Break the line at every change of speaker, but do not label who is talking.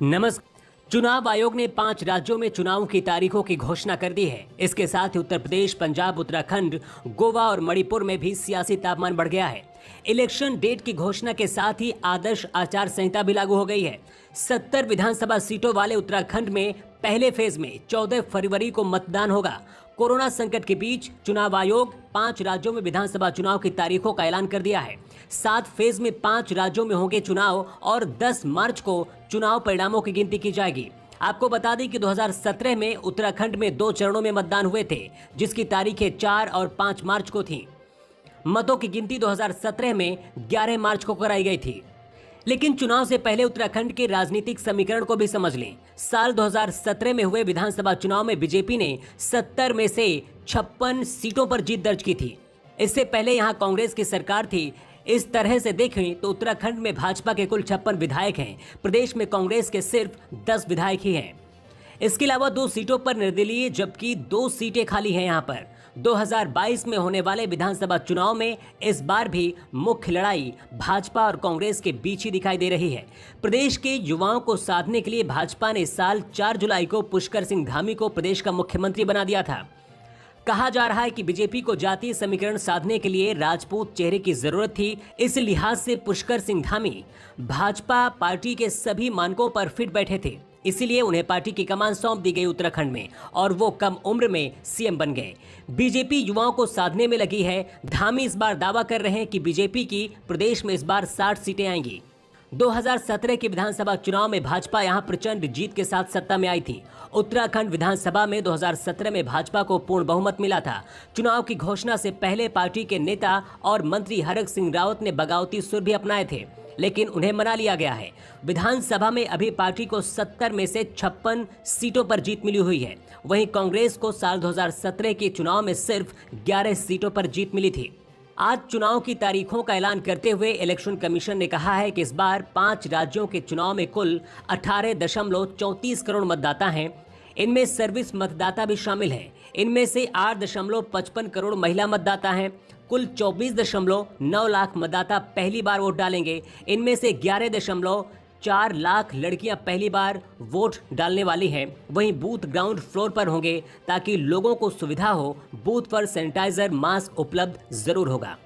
नमस्कार। चुनाव आयोग ने 5 राज्यों में चुनाव की तारीखों की घोषणा कर दी है। इसके साथ ही उत्तर प्रदेश, पंजाब, उत्तराखंड, गोवा और मणिपुर में भी सियासी तापमान बढ़ गया है। इलेक्शन डेट की घोषणा के साथ ही आदर्श आचार संहिता भी लागू हो गई है। 70 विधानसभा सीटों वाले उत्तराखंड में पहले फेज में 14 फरवरी को मतदान होगा। कोरोना संकट के बीच चुनाव आयोग 5 राज्यों में विधानसभा चुनाव की तारीखों का ऐलान कर दिया है। 7 फेज में 5 राज्यों में होंगे चुनाव और 10 मार्च को चुनाव परिणामों की गिनती की जाएगी। आपको बता दें कि 2017 में उत्तराखंड में 2 चरणों में मतदान हुए थे, जिसकी तारीखें 4 और 5 मार्च को थीं। मतों की गिनती 2017 में 11 मार्च को कराई गई थी। लेकिन चुनाव से पहले उत्तराखंड के राजनीतिक समीकरण को भी समझ लें। साल 2017 में हुए विधानसभा चुनाव में बीजेपी ने 70 में से 56 सीटों पर जीत दर्ज की थी। इससे पहले यहां कांग्रेस की सरकार थी। इस तरह से देखें तो उत्तराखंड में भाजपा के कुल 56 विधायक हैं। प्रदेश में कांग्रेस के सिर्फ 10 विधायक ही हैं। इसके अलावा 2 सीटों पर निर्दलीय, जबकि 2 सीटें खाली हैं। यहाँ पर 2022 में होने वाले विधानसभा चुनाव में इस बार भी मुख्य लड़ाई भाजपा और कांग्रेस के बीच ही दिखाई दे रही है। प्रदेश के युवाओं को साधने के लिए भाजपा ने इस साल 4 जुलाई को पुष्कर सिंह धामी को प्रदेश का मुख्यमंत्री बना दिया था। कहा जा रहा है कि बीजेपी को जातीय समीकरण साधने के लिए राजपूत चेहरे की जरूरत थी। इस लिहाज से पुष्कर सिंह धामी भाजपा पार्टी के सभी मानकों पर फिट बैठे थे। इसीलिए उन्हें पार्टी की कमान सौंप दी गई उत्तराखंड में, और वो कम उम्र में सीएम बन गए। बीजेपी युवाओं को साधने में लगी है। धामी इस बार दावा कर रहे हैं कि बीजेपी की प्रदेश में इस बार 60 सीटें आएंगी। 2017 के विधानसभा चुनाव में भाजपा यहां प्रचंड जीत के साथ सत्ता में आई थी। उत्तराखंड विधानसभा में 2017 में भाजपा को पूर्ण बहुमत मिला था। चुनाव की घोषणा से पहले पार्टी के नेता और मंत्री हरक सिंह रावत ने बगावती सुर भी अपनाए थे, लेकिन उन्हें मना लिया गया है। विधानसभा में अभी पार्टी को 70 में से 56 सीटों पर जीत मिली हुई है। वहीं कांग्रेस को साल 2017 के चुनाव में सिर्फ 11 सीटों पर जीत मिली थी। आज चुनाव की तारीखों का ऐलान करते हुए इलेक्शन कमीशन ने कहा है कि इस बार 5 राज्यों के चुनाव में कुल 18.34 करोड़ मतदाता हैं। इनमें सर्विस मतदाता भी शामिल हैं। इनमें से 8.55 करोड़ महिला मतदाता हैं। कुल 24.9 लाख मतदाता पहली बार वोट डालेंगे। इनमें से 11.4 लाख लड़कियां पहली बार वोट डालने वाली हैं। वहीं बूथ ग्राउंड फ्लोर पर होंगे ताकि लोगों को सुविधा हो। बूथ पर सैनिटाइजर, मास्क उपलब्ध जरूर होगा।